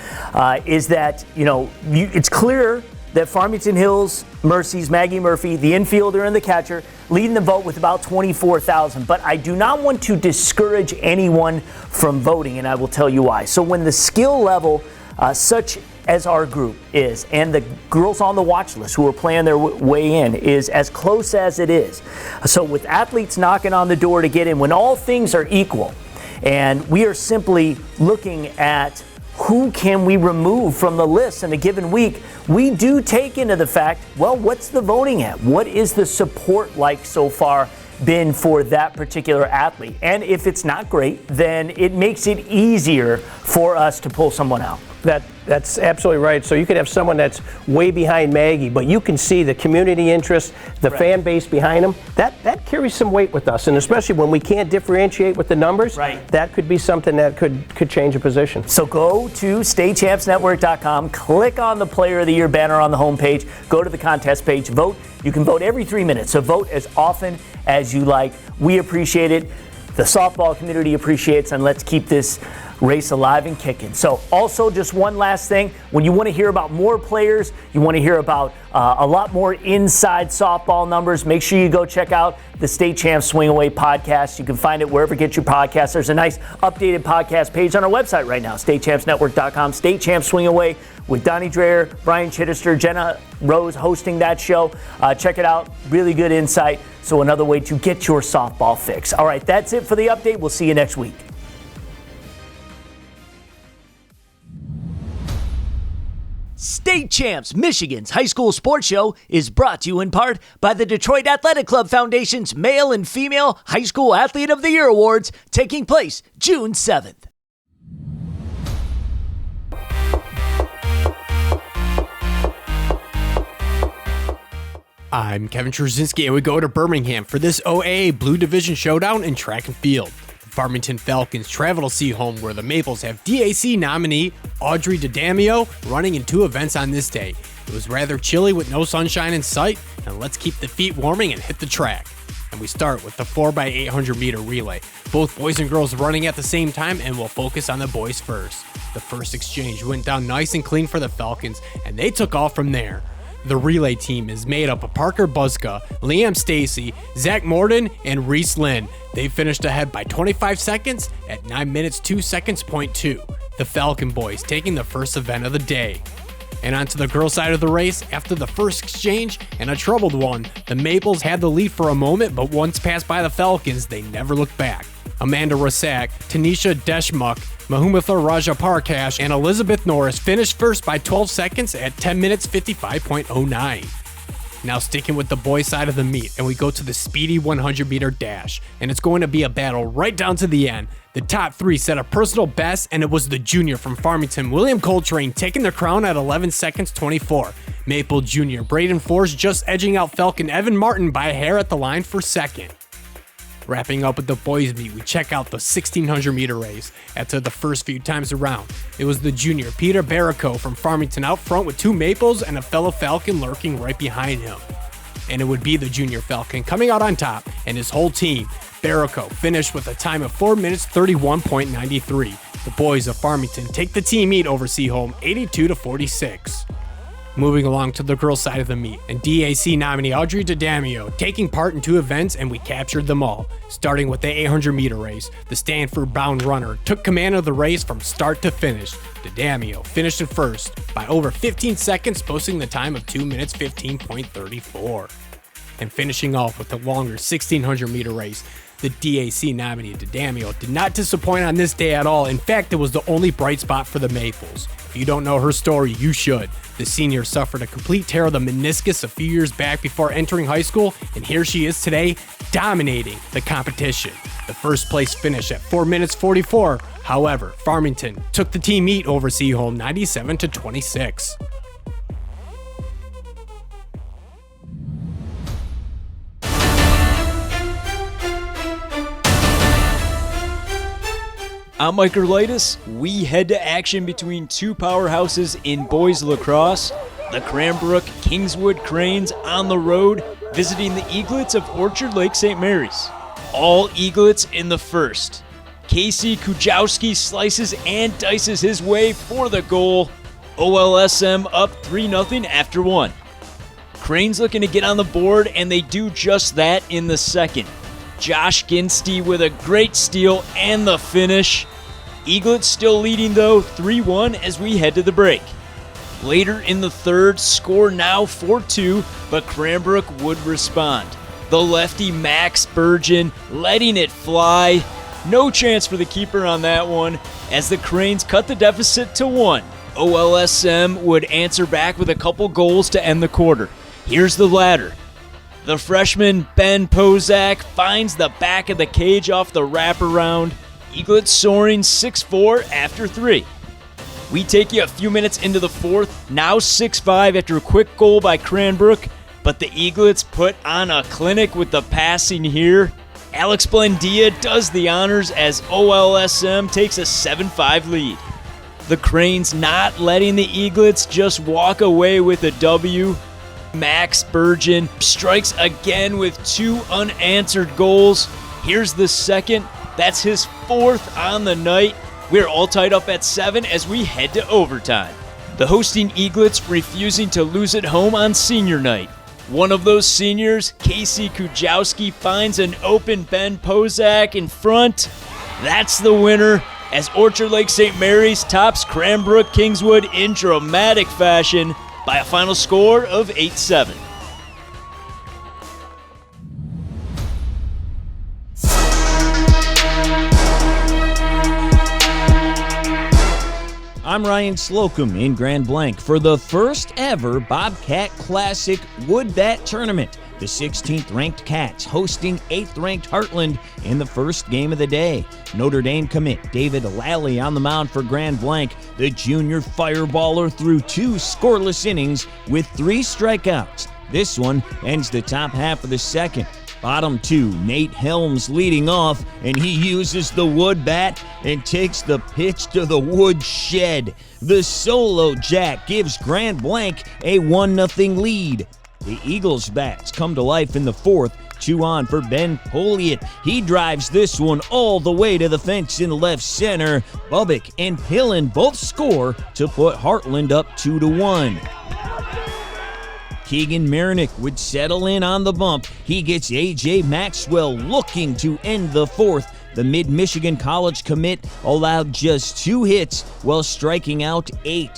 is that, it's clear that Farmington Hills Mercy's Maggie Murphy, the infielder and the catcher, leading the vote with about 24,000. But I do not want to discourage anyone from voting, and I will tell you why. So when the skill level, such as our group is, and the girls on the watch list who are playing their way in, is as close as it is. So with athletes knocking on the door to get in, when all things are equal, and we are simply looking at who can we remove from the list in a given week, we do take into the fact, well, what's the voting at? What is the support like so far been for that particular athlete. And if it's not great, then it makes it easier for us to pull someone out. That's absolutely right. So you could have someone that's way behind Maggie, but you can see the community interest, the fan base behind them. That carries some weight with us, and especially when we can't differentiate with the numbers, that could be something that could change a position. So go to statechampsnetwork.com, click on the Player of the Year banner on the homepage, go to the contest page, vote. You can vote every 3 minutes, so vote as often as you like. We appreciate it. The softball community appreciates, and let's keep this race alive and kicking. So also just one last thing, when you want to hear about more players, you want to hear about a lot more inside softball numbers, make sure you go check out the State Champs Swing Away podcast. You can find it wherever you get your podcasts. There's a nice updated podcast page on our website right now, statechampsnetwork.com. State Champs Swing Away with Donnie Dreher, Brian Chittister, Jenna Rose hosting that show. Check it out. Really good insight. So another way to get your softball fix. All right, that's it for the update. We'll see you next week. State Champs, Michigan's high school sports show is brought to you in part by the Detroit Athletic Club Foundation's Male and Female High School Athlete of the Year Awards, taking place June 7th. I'm Kevin Trzynski, and we go to Birmingham for this OAA Blue Division Showdown in track and field. The Farmington Falcons travel to see home where the Maples have DAC nominee Audrey D'Adamio running in 2 events on this day. It was rather chilly with no sunshine in sight, and let's keep the feet warming and hit the track. And we start with the 4x800 meter relay. Both boys and girls running at the same time, and we'll focus on the boys first. The first exchange went down nice and clean for the Falcons, and they took off from there. The relay team is made up of Parker Buska, Liam Stacy, Zach Morden, and Reese Lynn. They finished ahead by 25 seconds at 9 minutes 2 seconds, .2. The Falcon boys taking the first event of the day. And onto the girls' side of the race, after the first exchange, and a troubled one, the Maples had the lead for a moment, but once passed by the Falcons, they never looked back. Amanda Rasak, Tanisha Deshmukh, Mahumatha Rajaparkash, and Elizabeth Norris finished first by 12 seconds at 10 minutes 55.09. Now sticking with the boys' side of the meet, and we go to the speedy 100 meter dash, and it's going to be a battle right down to the end. The top 3 set a personal best, and it was the junior from Farmington, William Coltrane, taking the crown at 11 seconds 24. Maple junior Braden Force just edging out Falcon Evan Martin by a hair at the line for second. Wrapping up with the boys' meet, we check out the 1600 meter race. After the first few times around, it was the junior Peter Barrico from Farmington out front with 2 Maples and a fellow Falcon lurking right behind him. And it would be the junior Falcon coming out on top, and his whole team. Barrico finished with a time of 4 minutes 31.93. The boys of Farmington take the team meet over Seaholm 82-46. Moving along to the girls' side of the meet, and DAC nominee Audrey D'Adamio taking part in 2 events, and we captured them all. Starting with the 800 meter race, the Stanford-bound runner took command of the race from start to finish. D'Adamio finished in first by over 15 seconds, posting the time of 2 minutes 15.34. And finishing off with the longer 1600 meter race, the DAC nominee D'Adamio did not disappoint on this day at all. In fact, it was the only bright spot for the Maples. If you don't know her story, you should. The senior suffered a complete tear of the meniscus a few years back before entering high school, and here she is today, dominating the competition. The first place finish at 4 minutes 44. However, Farmington took the team meet over Seaholm 97-26. I'm Mike Erlitis. We head to action between 2 powerhouses in boys lacrosse. The Cranbrook Kingswood Cranes on the road, visiting the Eaglets of Orchard Lake St. Mary's. All Eaglets in the first. Casey Kujowski slices and dices his way for the goal. OLSM up 3-0 after 1. Cranes looking to get on the board, and they do just that in the second. Josh Ginsty with a great steal and the finish. Eaglets still leading though 3-1 as we head to the break. Later in the third, score now 4-2, but Cranbrook would respond. The lefty Max Burgeon letting it fly. No chance for the keeper on that one as the Cranes cut the deficit to 1. OLSM would answer back with a couple goals to end the quarter. Here's the ladder. The freshman Ben Pozak finds the back of the cage off the wraparound. Eaglets soaring 6-4 after 3. We take you a few minutes into the fourth, now 6-5 after a quick goal by Cranbrook, but the Eaglets put on a clinic with the passing here. Alex Blendia does the honors as OLSM takes a 7-5 lead. The Cranes not letting the Eaglets just walk away with a W. Max Burgeon strikes again with 2 unanswered goals. Here's the second. That's his 4th on the night. We're all tied up at 7 as we head to overtime. The hosting Eaglets refusing to lose at home on senior night. One of those seniors, Casey Kujowski, finds an open Ben Pozak in front. That's the winner as Orchard Lake St. Mary's tops Cranbrook Kingswood in dramatic fashion by a final score of 8-7. I'm Ryan Slocum in Grand Blanc for the first ever Bobcat Classic Wood Bat Tournament. The 16th ranked Cats hosting 8th ranked Heartland in the first game of the day. Notre Dame commit David Lally on the mound for Grand Blanc. The junior fireballer threw 2 scoreless innings with 3 strikeouts. This one ends the top half of the second. Bottom 2, Nate Helms leading off, and he uses the wood bat and takes the pitch to the wood shed. The solo jack gives Grand Blanc a 1-0 lead. The Eagles bats come to life in the fourth. 2 on for Ben Poliet. He drives this one all the way to the fence in left center. Bubbick and Pillen both score to put Heartland up 2-1. Keegan Marinick would settle in on the bump. He gets A.J. Maxwell looking to end the fourth. The Mid-Michigan College commit allowed just 2 hits while striking out 8.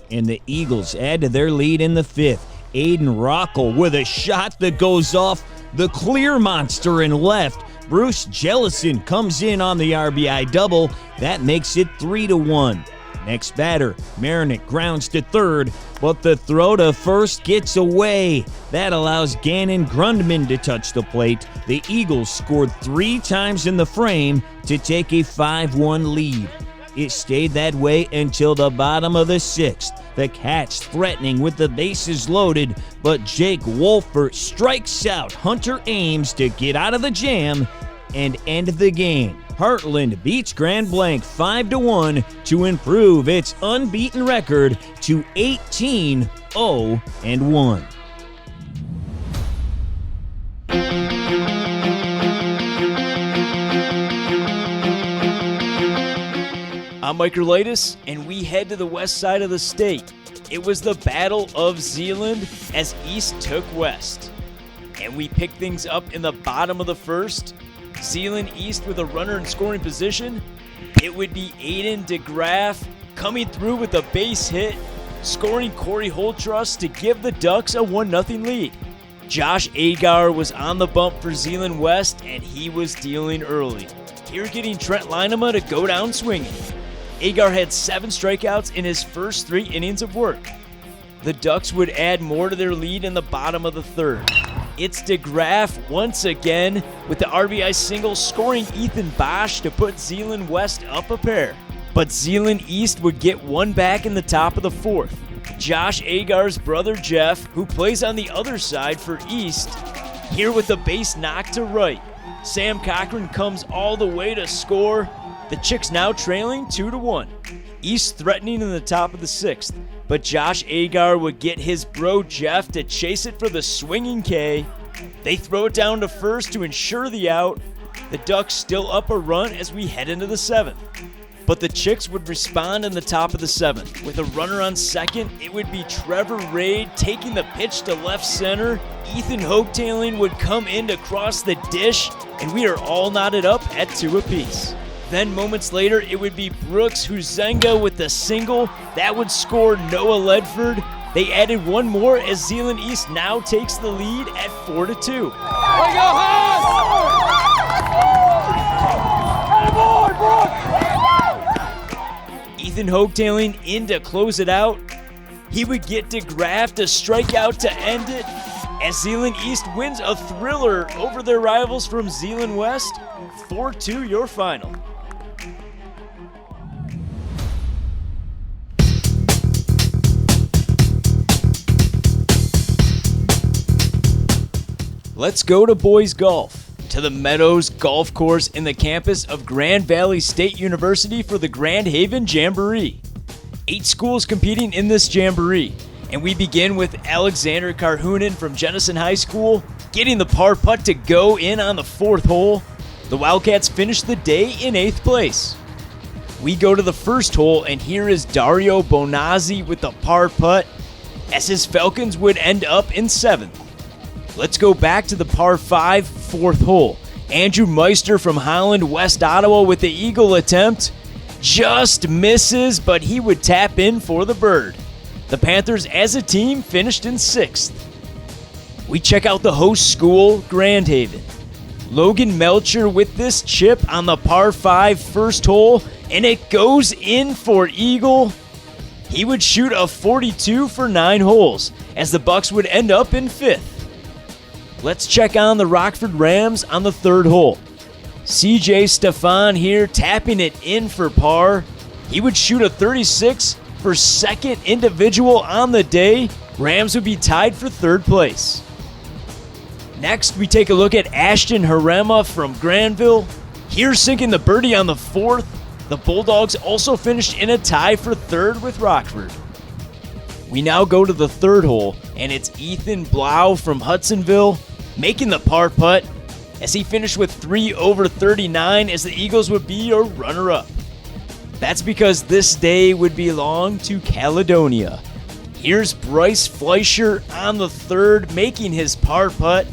And the Eagles add to their lead in the fifth. Aiden Rockel with a shot that goes off the clear monster in left. Bruce Jellison comes in on the RBI double. That makes it 3-1. Next batter, Marinick grounds to third, but the throw to first gets away. That allows Gannon Grundman to touch the plate. The Eagles scored 3 times in the frame to take a 5-1 lead. It stayed that way until the bottom of the 6th. The Cats threatening with the bases loaded, but Jake Wolfert strikes out Hunter Ames to get out of the jam and end the game. Heartland beats Grand Blanc 5-1 to improve its unbeaten record to 18-0-1. I'm Mike Erlitis, and we head to the west side of the state. It was the Battle of Zeeland as East took West. And we pick things up in the bottom of the first. Zeeland East with a runner in scoring position. It would be Aiden DeGraff coming through with a base hit, scoring Corey Holtrust to give the Ducks a 1-0 lead. Josh Agar was on the bump for Zeeland West, and he was dealing early. Here getting Trent Linema to go down swinging. Agar had 7 strikeouts in his first 3 innings of work. The Ducks would add more to their lead in the bottom of the third. It's DeGraff once again with the RBI single, scoring Ethan Bosch to put Zeeland West up a pair. But Zeeland East would get one back in the top of the fourth. Josh Agar's brother Jeff, who plays on the other side for East, here with the base knocked to right. Sam Cochran comes all the way to score. The Chicks now trailing 2-1. East threatening in the top of the 6th, but Josh Agar would get his bro Jeff to chase it for the swinging K. They throw it down to first to ensure the out. The Ducks still up a run as we head into the 7th. But the Chicks would respond in the top of the 7th. With a runner on second, it would be Trevor Raid taking the pitch to left center. Ethan Hoagtailing would come in to cross the dish, and we are all knotted up at 2 apiece. Then moments later, it would be Brooks Huzenga with the single. That would score Noah Ledford. They added one more as Zeeland East now takes the lead at 4-2. Ethan Hoagtailing in to close it out. He would get DeGraff to strike out to end it. as Zeeland East wins a thriller over their rivals from Zeeland West. 4-2 your final. Let's go to boys golf, to the Meadows Golf Course in the campus of Grand Valley State University for the Grand Haven Jamboree. 8 schools competing in this jamboree, and we begin with Alexander Karhunen from Jenison High School getting the par putt to go in on the 4th hole. The Wildcats finished the day in 8th place. We go to the 1st hole, and here is Dario Bonazzi with the par putt, as his Falcons would end up in 7th. Let's go back to the par 5 4th hole. Andrew Meister from Holland, West Ottawa with the eagle attempt. Just misses, but he would tap in for the bird. The Panthers as a team finished in 6th. We check out the host school, Grand Haven. Logan Melcher with this chip on the par 5 1st hole, and it goes in for eagle. He would shoot a 42 for 9 holes, as the Bucks would end up in 5th. Let's check on the Rockford Rams on the 3rd hole. CJ Stefan here tapping it in for par. He would shoot a 36 for 2nd individual on the day. Rams would be tied for 3rd place. Next, we take a look at Ashton Harema from Granville. Here sinking the birdie on the 4th. The Bulldogs also finished in a tie for 3rd with Rockford. We now go to the 3rd hole, and it's Ethan Blau from Hudsonville making the par putt, as he finished with 3 over 39, as the Eagles would be a runner-up. That's because this day would belong to Caledonia. Here's Bryce Fleischer on the 3rd making his par putt.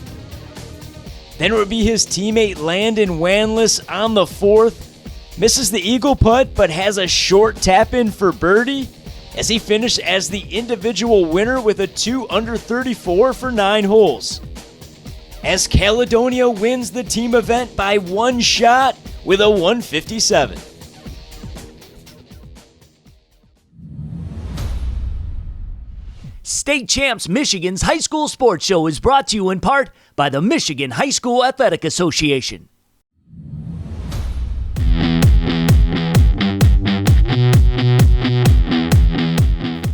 Then it would be his teammate Landon Wanless on the 4th. Misses the eagle putt, but has a short tap-in for birdie, as he finished as the individual winner with a 2 under 34 for 9 holes. As Caledonia wins the team event by 1 shot with a 157. State Champs Michigan's High School Sports Show is brought to you in part by the Michigan High School Athletic Association.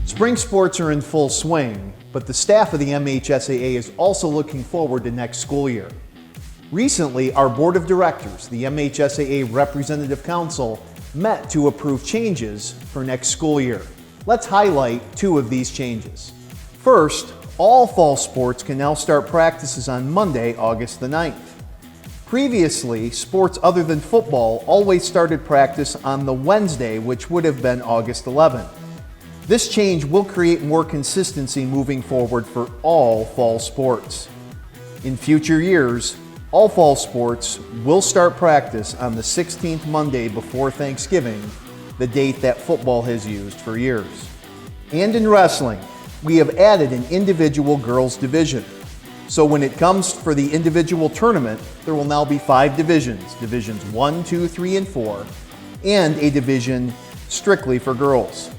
Spring sports are in full swing, but the staff of the MHSAA is also looking forward to next school year. Recently, our Board of Directors, the MHSAA Representative Council, met to approve changes for next school year. Let's highlight 2 of these changes. First, all fall sports can now start practices on Monday, August the 9th. Previously, sports other than football always started practice on the Wednesday, which would have been August 11th. This change will create more consistency moving forward for all fall sports. In future years, all fall sports will start practice on the 16th Monday before Thanksgiving, the date that football has used for years. And in wrestling, we have added an individual girls division. So when it comes for the individual tournament, there will now be 5 divisions, divisions 1, 2, 3, and 4, and a division strictly for girls.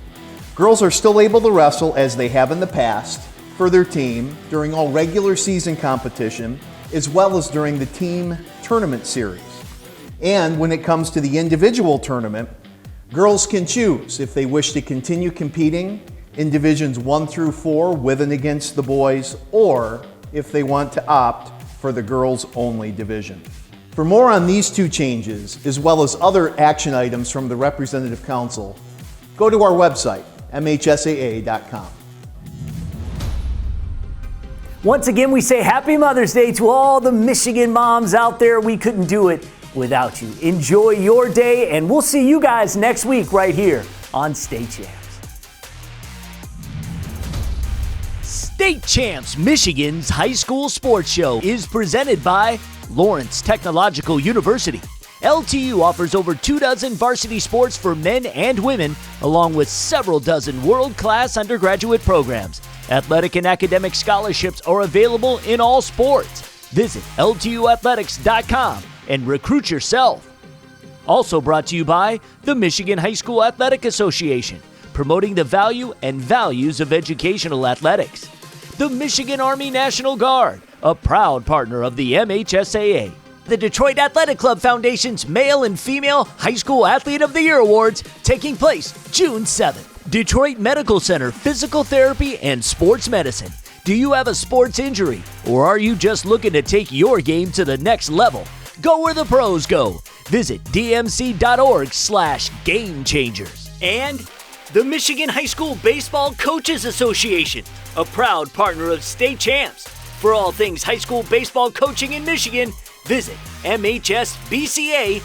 Girls are still able to wrestle as they have in the past for their team during all regular season competition, as well as during the team tournament series. And when it comes to the individual tournament, girls can choose if they wish to continue competing in divisions 1 through 4 with and against the boys, or if they want to opt for the girls only division. For more on these 2 changes, as well as other action items from the Representative Council, go to our website, MHSAA.com. Once again, we say Happy Mother's Day to all the Michigan moms out there. We couldn't do it without you. Enjoy your day, and we'll see you guys next week right here on State Champs. State Champs Michigan's High School Sports Show is presented by Lawrence Technological University. LTU offers over 24 varsity sports for men and women, along with several dozen world-class undergraduate programs. Athletic and academic scholarships are available in all sports. Visit LTUathletics.com and recruit yourself. Also brought to you by the Michigan High School Athletic Association, promoting the value and values of educational athletics. the Michigan Army National Guard, a proud partner of the MHSAA. The Detroit Athletic Club Foundation's Male and Female High School Athlete of the Year Awards taking place June 7th. Detroit Medical Center Physical Therapy and Sports Medicine. Do you have a sports injury, or are you just looking to take your game to the next level? Go where the pros go. Visit dmc.org/gamechangers. And the Michigan High School Baseball Coaches Association, a proud partner of state champs. For all things high school baseball coaching in Michigan, visit mhsbca.org.